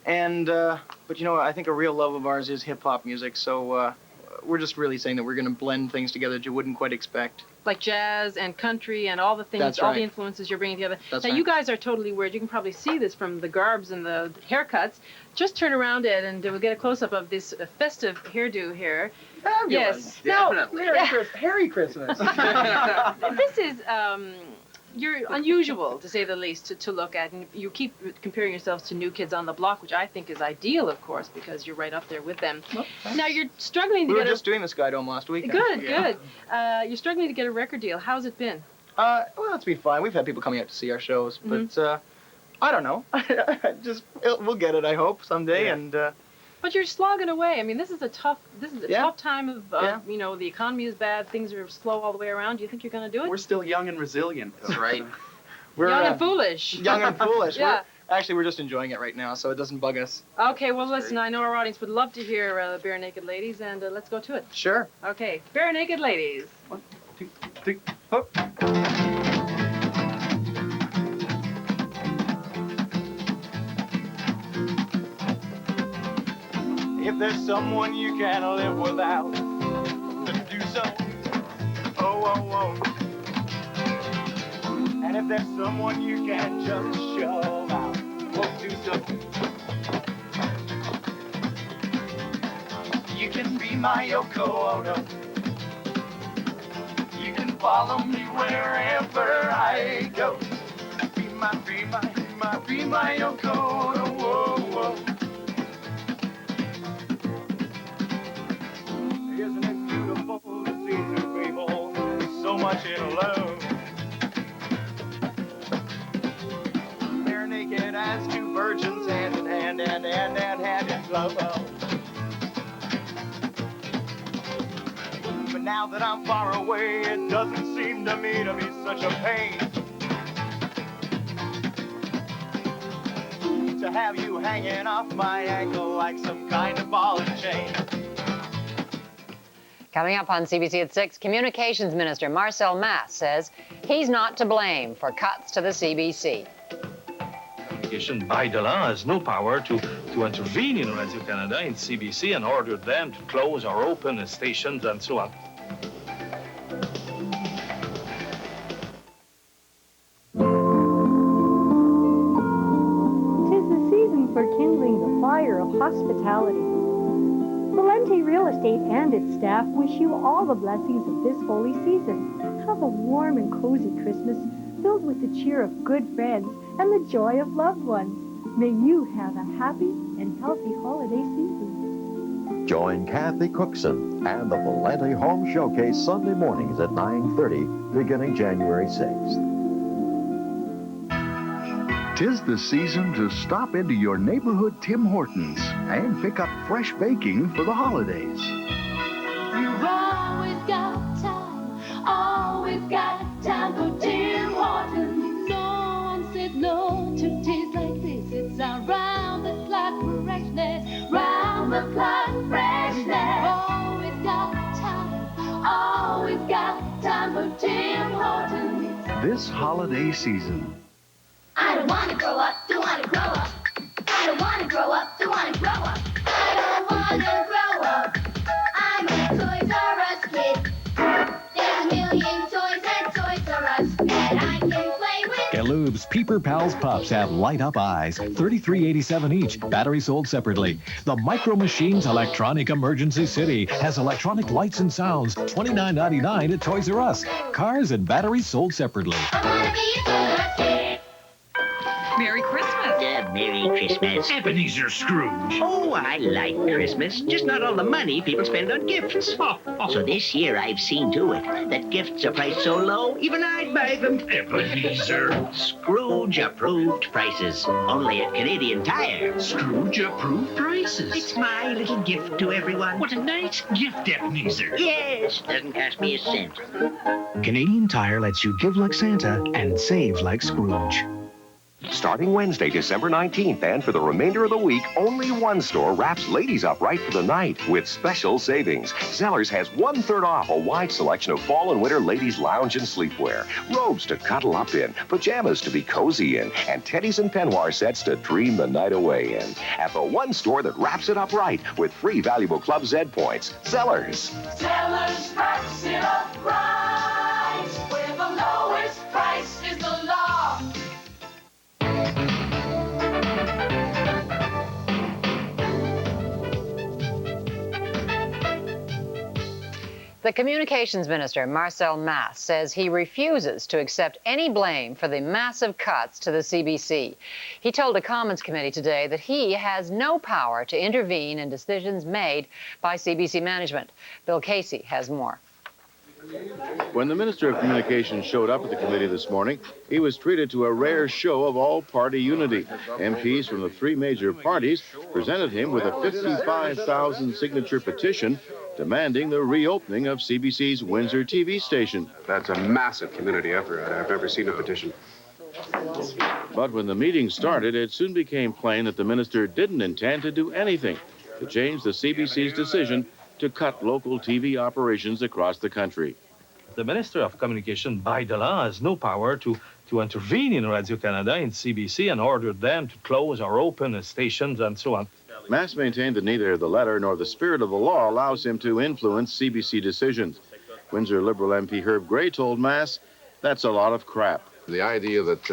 and, but you know, I think a real love of ours is hip-hop music, so we're just really saying that we're going to blend things together that you wouldn't quite expect. Like jazz and country and all the things, That's all right. the influences you're bringing together. That's now, right. you guys are totally weird. You can probably see this from the garbs and the haircuts. Just turn around, Ed, and we'll get a close-up of this festive hairdo here. Fabulous. Yes. Definitely. Now, Merry Christmas. this is, you're unusual, to say the least, to look at. And you keep comparing yourselves to New Kids on the Block, which I think is ideal, of course, because you're right up there with them. Well, now, you're struggling to we get were just doing the Sky Dome last week. Good. You're struggling to get a record deal. How's it been? Well, it's been fine. We've had people coming out to see our shows, but I don't know. We'll get it, I hope, someday. And But you're slogging away. I mean, this is a tough time of, you know, the economy is bad, things are slow all the way around. Do you think you're going to do it? We're still young and resilient. That's right. We're young and foolish. Young and foolish. Yeah. Actually, we're just enjoying it right now, so it doesn't bug us. Okay, well, listen, I know our audience would love to hear Bare Naked Ladies, and let's go to it. Sure. Okay, Bare Naked Ladies. 1, 2, 3, hook. If there's someone you can't live without, then do so. Oh, oh, oh. And if there's someone you can't just shove out, well, do so. You can be my Yoko Ono. You can follow me wherever I go. Be my Yoko Ono. Whoa, whoa. much in love. They're naked as two virgins, hand in hand, hand in glove. But now that I'm far away, it doesn't seem to me to be such a pain to have you hanging off my ankle like some kind of ball and chain. Coming up on CBC at 6, Communications Minister Marcel Mass says he's not to blame for cuts to the CBC. Communication by the law has no power to intervene in Radio-Canada and CBC and order them to close or open the stations and so on. For kindling the fire of hospitality. Valente Real Estate and its staff wish you all the blessings of this holy season. Have a warm and cozy Christmas filled with the cheer of good friends and the joy of loved ones. May you have a happy and healthy holiday season. Join Kathy Cookson and the Valente Home Showcase Sunday mornings at 9:30, beginning January 6th. 'Tis the season to stop into your neighborhood Tim Hortons and pick up fresh baking for the holidays. You've always got time for Tim Hortons. No one said no to taste like this. It's our round-the-clock freshness, round-the-clock freshness. Always got time for Tim Hortons. This holiday season. I don't want to grow up, don't want to grow up. I don't want to grow up, don't want to grow up. I don't want to grow up. I'm a Toys R Us kid. There's a million toys at Toys R Us that I can play with. Galoo's Peeper Pals Pups have light-up eyes, $33.87 each, battery sold separately. The Micro Machines Electronic Emergency City has electronic lights and sounds, $29.99 at Toys R Us. Cars and batteries sold separately. I want to be a Toys R Us kid. Merry Christmas. Merry Christmas. Ebenezer Scrooge. Oh, I like Christmas. Just not all the money people spend on gifts. So this year I've seen to it that gifts are priced so low, even I'd buy them. Ebenezer. Scrooge-approved prices. Only at Canadian Tire. Scrooge-approved prices. It's my little gift to everyone. What a nice gift, Ebenezer. Yes, doesn't cost me a cent. Canadian Tire lets you give like Santa and save like Scrooge. Starting Wednesday, December 19th, and for the remainder of the week, only one store wraps ladies up right for the night with special savings. Zellers has 1/3 off a wide selection of fall and winter ladies' lounge and sleepwear, robes to cuddle up in, pajamas to be cozy in, and teddies and peignoir sets to dream the night away in. At the one store that wraps it up right with free valuable Club Z points, Zellers. Zellers wraps it up right, where the lowest price is the law. The Communications Minister, Marcel Mass, says he refuses to accept any blame for the massive cuts to the CBC. He told a Commons committee today that he has no power to intervene in decisions made by CBC management. Bill Casey has more. When the Minister of Communications showed up at the committee this morning, he was treated to a rare show of all-party unity. MPs from the three major parties presented him with a 55,000-signature petition demanding the reopening of CBC's Windsor TV station. That's a massive community effort. I've never seen a petition. But when the meeting started, it soon became plain that the minister didn't intend to do anything to change the CBC's decision to cut local TV operations across the country. The Minister of Communication, by the law, has no power to intervene in Radio-Canada and CBC and order them to close or open the stations and so on. Mass maintained that neither the letter nor the spirit of the law allows him to influence CBC decisions. Windsor Liberal MP Herb Gray told Mass, that's a lot of crap. The idea that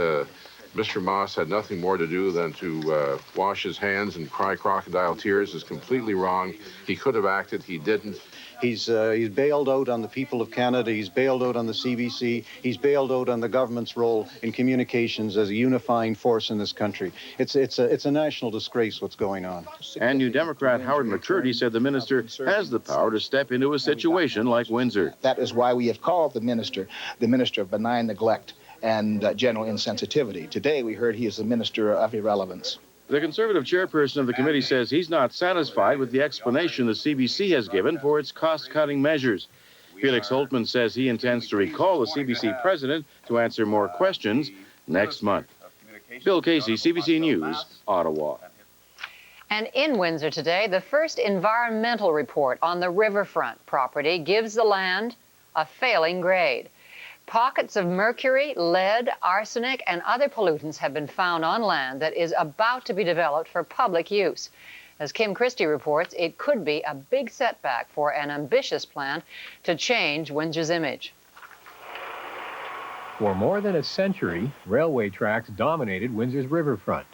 Mr. Moss had nothing more to do than to wash his hands and cry crocodile tears is completely wrong. He could have acted. He didn't. He's bailed out on the people of Canada. He's bailed out on the CBC. He's bailed out on the government's role in communications as a unifying force in this country. It's a national disgrace what's going on. And New Democrat Howard McCurdy said the minister has the power to step into a situation like Windsor. That is why we have called the minister of benign neglect and general insensitivity. Today we heard he is the minister of irrelevance. The Conservative chairperson of the committee says he's not satisfied with the explanation the CBC has given for its cost-cutting measures. Felix Holtman says he intends to recall the CBC president to answer more questions next month. Bill Casey, CBC News, Ottawa. And in Windsor today, the first environmental report on the riverfront property gives the land a failing grade. Pockets of mercury, lead, arsenic, and other pollutants have been found on land that is about to be developed for public use. As Kim Christie reports, it could be a big setback for an ambitious plan to change Windsor's image. For more than a century, railway tracks dominated Windsor's riverfront,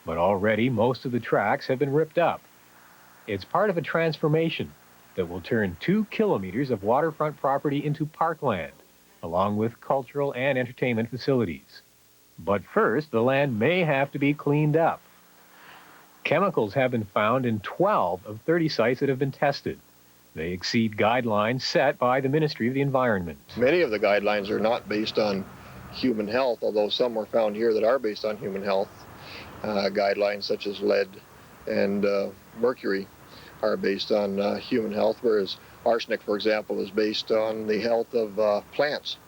but already most of the tracks have been ripped up. It's part of a transformation that will turn 2 kilometers of waterfront property into parkland, along with cultural and entertainment facilities. But first, the land may have to be cleaned up. Chemicals have been found in 12 of 30 sites that have been tested. They exceed guidelines set by the Ministry of the Environment. Many of the guidelines are not based on human health, although some were found here that are based on human health. Guidelines such as lead and mercury are based on human health, whereas arsenic, for example, is based on the health of plants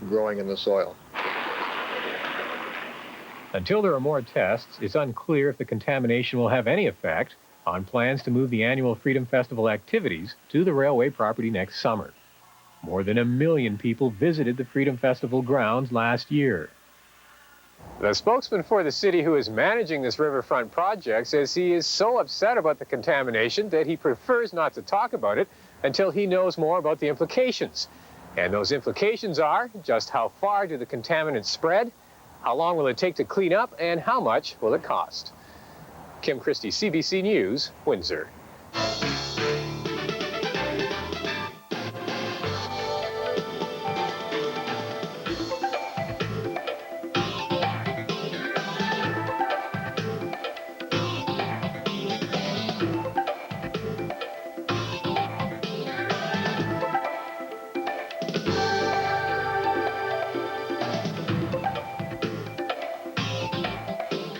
growing in the soil. Until there are more tests, it's unclear if the contamination will have any effect on plans to move the annual Freedom Festival activities to the railway property next summer. More than 1 million people visited the Freedom Festival grounds last year. The spokesman for the city who is managing this riverfront project says he is so upset about the contamination that he prefers not to talk about it until he knows more about the implications. And those implications are just how far do the contaminants spread, how long will it take to clean up, and how much will it cost? Kim Christie, CBC News, Windsor.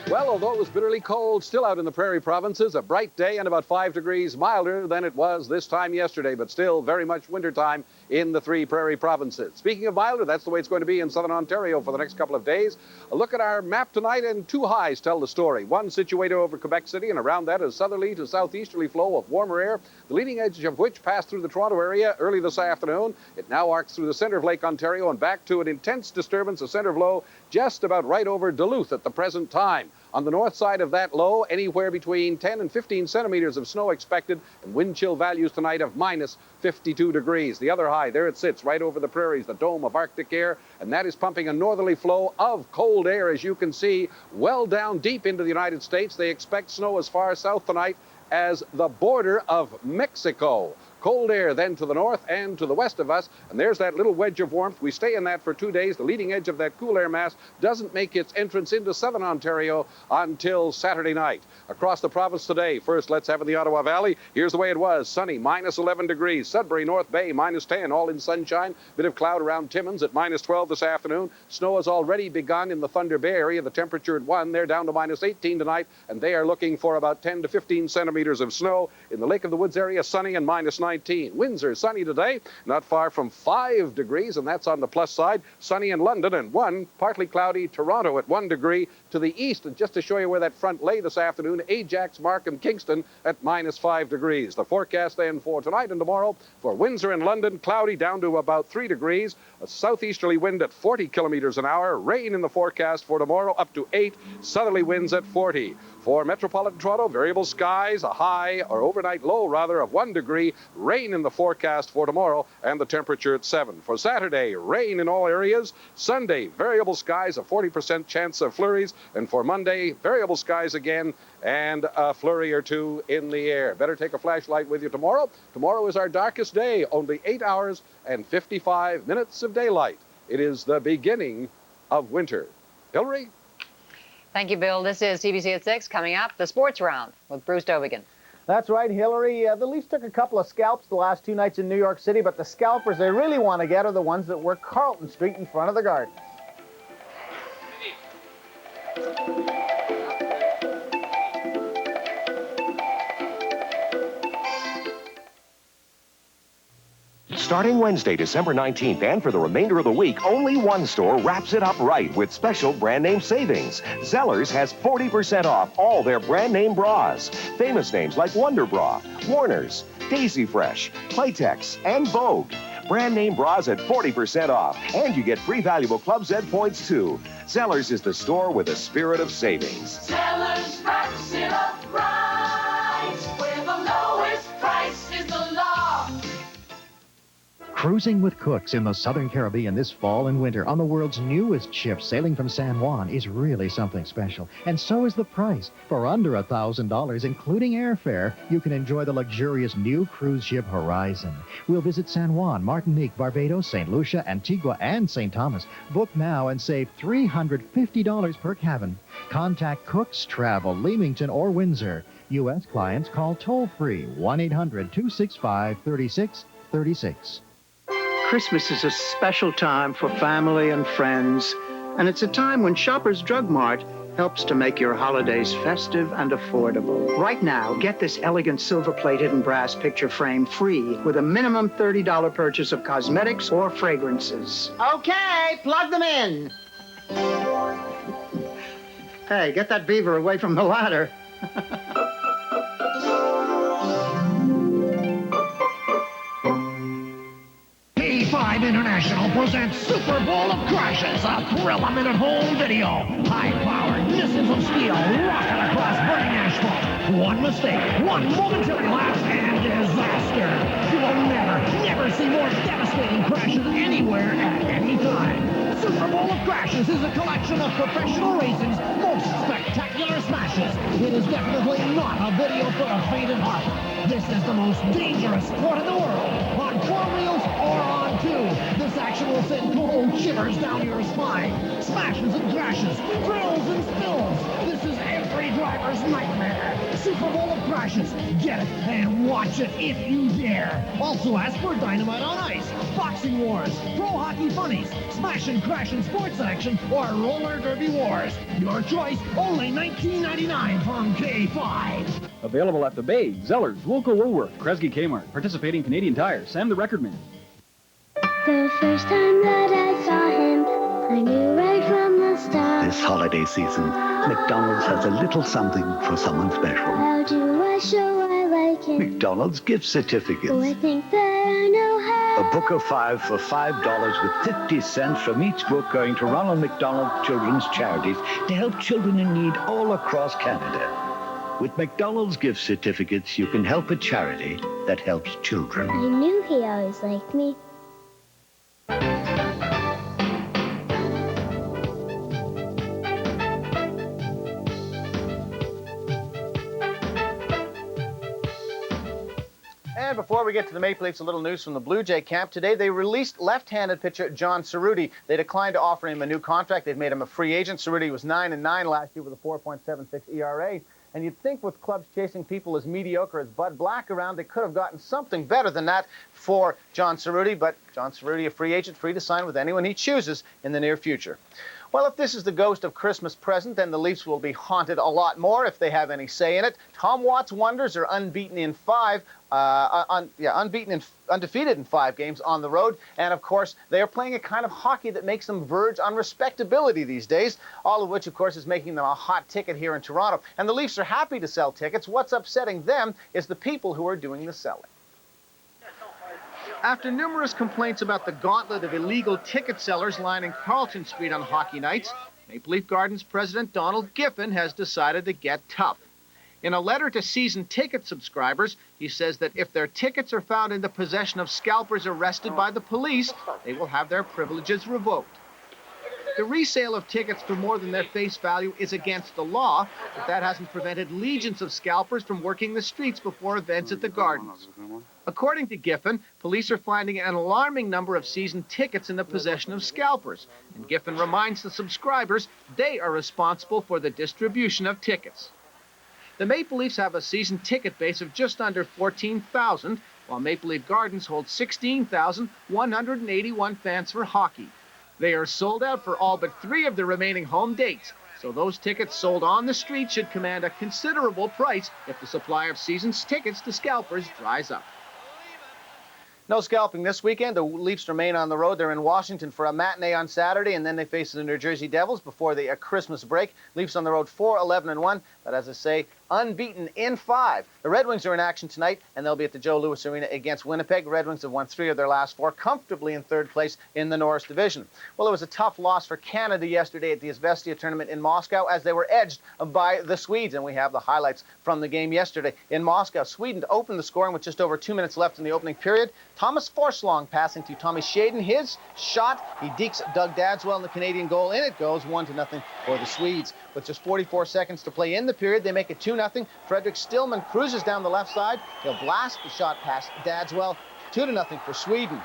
Well, although it was bitterly cold, still out in the prairie provinces, a bright day and about 5 degrees milder than it was this time yesterday, but still very much wintertime in the 3 prairie provinces. Speaking of milder, that's the way it's going to be in southern Ontario for the next couple of days. A look at our map tonight, and 2 highs tell the story. One situated over Quebec City, and around that a southerly to southeasterly flow of warmer air, the leading edge of which passed through the Toronto area early this afternoon. It now arcs through the center of Lake Ontario and back to an intense disturbance, a center of low just about right over Duluth at the present time. On the north side of that low, anywhere between 10 and 15 centimeters of snow expected, and wind chill values tonight of minus 52 degrees. The other high, there it sits, right over the prairies, the dome of Arctic air, and that is pumping a northerly flow of cold air, as you can see, well down deep into the United States. They expect snow as far south tonight as the border of Mexico. Cold air then to the north and to the west of us, and there's that little wedge of warmth. We stay in that for 2 days. The leading edge of that cool air mass doesn't make its entrance into southern Ontario until Saturday night. Across the province today, first let's have in the Ottawa Valley. Here's the way it was. Sunny, minus 11 degrees. Sudbury, North Bay, minus 10, all in sunshine. Bit of cloud around Timmins at minus 12 this afternoon. Snow has already begun in the Thunder Bay area. The temperature at 1, they're down to minus 18 tonight, and they are looking for about 10 to 15 centimeters of snow. In the Lake of the Woods area, sunny and minus 19. Windsor, sunny today, not far from 5 degrees, and that's on the plus side. Sunny in London, and 1, partly cloudy. Toronto at 1 degree to the east. And just to show you where that front lay this afternoon, Ajax, Markham, Kingston at minus 5 degrees. The forecast then for tonight and tomorrow for Windsor and London, cloudy down to about 3 degrees. A southeasterly wind at 40 kilometers an hour. Rain in the forecast for tomorrow up to 8. Southerly winds at 40. For metropolitan Toronto, variable skies, a high or overnight low rather of 1 degree. rain in the forecast for tomorrow, and the temperature at 7. For Saturday, rain in all areas. Sunday, variable skies, a 40% chance of flurries. And for Monday, variable skies again, and a flurry or two in the air. Better take a flashlight with you tomorrow. Tomorrow is our darkest day, only 8 hours and 55 minutes of daylight. It is the beginning of winter. Hillary? Thank you, Bill. This is CBC at 6. Coming up, the sports round with Bruce Dobigan. That's right, Hillary. The Leafs took a couple of scalps the last 2 nights in New York City, but the scalpers they really want to get are the ones that work Carlton Street in front of the Garden. Starting Wednesday, December 19th, and for the remainder of the week, only one store wraps it up right with special brand name savings. Zellers has 40% off all their brand name bras. Famous names like Wonder Bra, Warner's, Daisy Fresh, Playtex, and Vogue. Brand name bras at 40% off, and you get free valuable Club Z points too. Zellers is the store with a spirit of savings. Zellers wraps it up right, where the lowest price is the law. Cruising with cooks in the Southern Caribbean this fall and winter on the world's newest ship sailing from San Juan is really something special. And so is the price. For under $1,000, including airfare, you can enjoy the luxurious new cruise ship Horizon. We'll visit San Juan, Martinique, Barbados, St. Lucia, Antigua, and St. Thomas. Book now and save $350 per cabin. Contact Cooks Travel, Leamington, or Windsor. U.S. clients call toll-free 1-800-265-3636. Christmas is a special time for family and friends, and it's a time when Shoppers Drug Mart helps to make your holidays festive and affordable. Right now, get this elegant silver-plated and brass picture frame free with a minimum $30 purchase of cosmetics or fragrances. Okay, plug them in. Hey, get that beaver away from the ladder. K5 International presents Super Bowl of Crashes, a thrill-a-minute home video. High-powered missiles of steel rocket across burning asphalt. One mistake, one momentary lapse, and disaster. You will never see more devastating crashes anywhere at any time. Super Bowl of Crashes is a collection of professional racing's most spectacular smashes. It is definitely not a video for the faint of heart. This is the most dangerous sport in the world. On 4 wheels or on 2. This action will send cold shivers down your spine. Smashes and crashes, thrills and spills. This is every driver's nightmare. Super Bowl of Crashes. Get it and watch it if you dare. Also ask for Dynamite on Ice, Boxing Wars, Pro Hockey Funnies, Smash and Crash and Sports Action, or Roller Derby Wars. Your choice, only $19.99 from K5. Available at the Bay, Zellers, Woolco Woolworth, Kresge Kmart, participating Canadian Tire, Sam the Record Man. The first time that I saw him, I knew right from the start. This holiday season, McDonald's has a little something for someone special. How do I show I like him? McDonald's gift certificates. Oh, I think that I know how. A book of 5 for $5 with 50 cents from each book going to Ronald McDonald Children's Charities to help children in need all across Canada. With McDonald's gift certificates, you can help a charity that helps children. I knew he always liked me. And before we get to the Maple Leafs, a little news from the Blue Jay camp. Today, they released left-handed pitcher John Cerruti. They declined to offer him a new contract. They've made him a free agent. Cerruti was 9-9 last year with a 4.76 ERA. And you'd think with clubs chasing people as mediocre as Bud Black around, they could have gotten something better than that for John Cerruti. But John Cerruti, a free agent, free to sign with anyone he chooses in the near future. Well, if this is the ghost of Christmas present, then the Leafs will be haunted a lot more if they have any say in it. Tom Watt's Wonders are undefeated in 5 games on the road. And, of course, they are playing a kind of hockey that makes them verge on respectability these days, all of which, of course, is making them a hot ticket here in Toronto. And the Leafs are happy to sell tickets. What's upsetting them is the people who are doing the selling. After numerous complaints about the gauntlet of illegal ticket sellers lining Carlton Street on hockey nights, Maple Leaf Gardens president Donald Giffen has decided to get tough. In a letter to season ticket subscribers, he says that if their tickets are found in the possession of scalpers arrested by the police, they will have their privileges revoked. The resale of tickets for more than their face value is against the law, but that hasn't prevented legions of scalpers from working the streets before events at the Gardens. According to Giffen, police are finding an alarming number of season tickets in the possession of scalpers, and Giffen reminds the subscribers they are responsible for the distribution of tickets. The Maple Leafs have a season ticket base of just under 14,000, while Maple Leaf Gardens holds 16,181 fans for hockey. They are sold out for all but 3 of the remaining home dates, so those tickets sold on the street should command a considerable price if the supply of season's tickets to scalpers dries up. No scalping this weekend. The Leafs remain on the road. They're in Washington for a matinee on Saturday, and then they face the New Jersey Devils before the Christmas break. Leafs on the road 4-11-1, but as I say, unbeaten in 5. The Red Wings are in action tonight, and they'll be at the Joe Louis Arena against Winnipeg. Red Wings have won 3 of their last 4, comfortably in 3rd place in the Norris Division. Well, it was a tough loss for Canada yesterday at the Izvestia tournament in Moscow as they were edged by the Swedes, and we have the highlights from the game yesterday in Moscow. Sweden opened the scoring with just over 2 minutes left in the opening period. Thomas Forslong passing to Tommy Shaden. His shot, he dekes Doug Dadswell in the Canadian goal. In it goes 1-0 for the Swedes. With just 44 seconds to play in the period, they make it 2-0. Frederick Stillman cruises down the left side. He'll blast the shot past Dadswell. 2-0 for Sweden.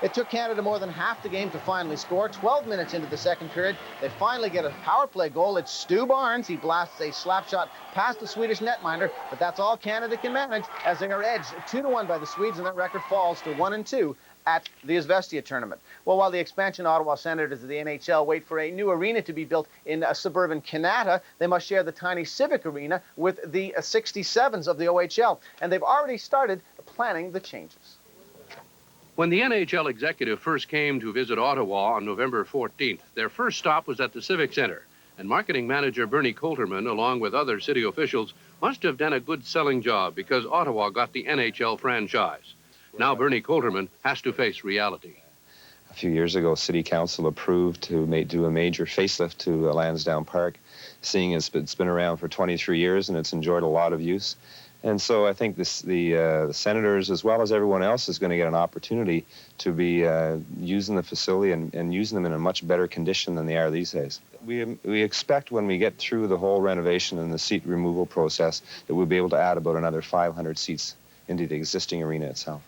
It took Canada more than half the game to finally score. 12 minutes into the second period, they finally get a power play goal. It's Stu Barnes. He blasts a slap shot past the Swedish netminder, but that's all Canada can manage as they are edged 2-1 by the Swedes, and that record falls to 1-2 at the Izvestia tournament. Well, while the expansion Ottawa Senators of the NHL wait for a new arena to be built in suburban Kanata, they must share the tiny Civic Arena with the 67s of the OHL, and they've already started planning the changes. When the NHL executive first came to visit Ottawa on November 14th, their first stop was at the Civic Center, and marketing manager Bernie Coulterman, along with other city officials, must have done a good selling job because Ottawa got the NHL franchise. Now Bernie Coulterman has to face reality. A few years ago, City Council approved to do a major facelift to Lansdowne Park, seeing as it's been around for 23 years and it's enjoyed a lot of use. And so I think the Senators, as well as everyone else, is going to get an opportunity to be using the facility and using them in a much better condition than they are these days. We expect when we get through the whole renovation and the seat removal process that we'll be able to add about another 500 seats into the existing arena itself.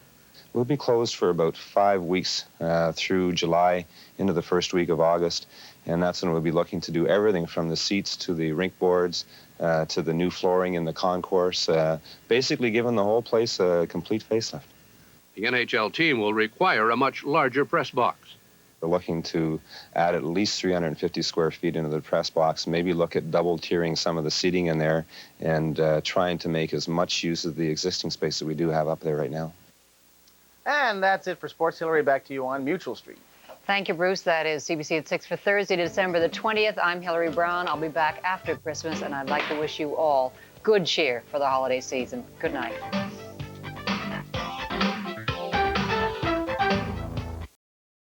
We'll be closed for about 5 weeks through July into the first week of August, and that's when we'll be looking to do everything from the seats to the rink boards to the new flooring in the concourse, basically giving the whole place a complete facelift. The NHL team will require a much larger press box. We're looking to add at least 350 square feet into the press box, maybe look at double tiering some of the seating in there, and trying to make as much use of the existing space that we do have up there right now. And that's it for Sports. Hillary, back to you on Mutual Street. Thank you, Bruce. That is CBC at 6 for Thursday, December the 20th. I'm Hillary Brown. I'll be back after Christmas, and I'd like to wish you all good cheer for the holiday season. Good night.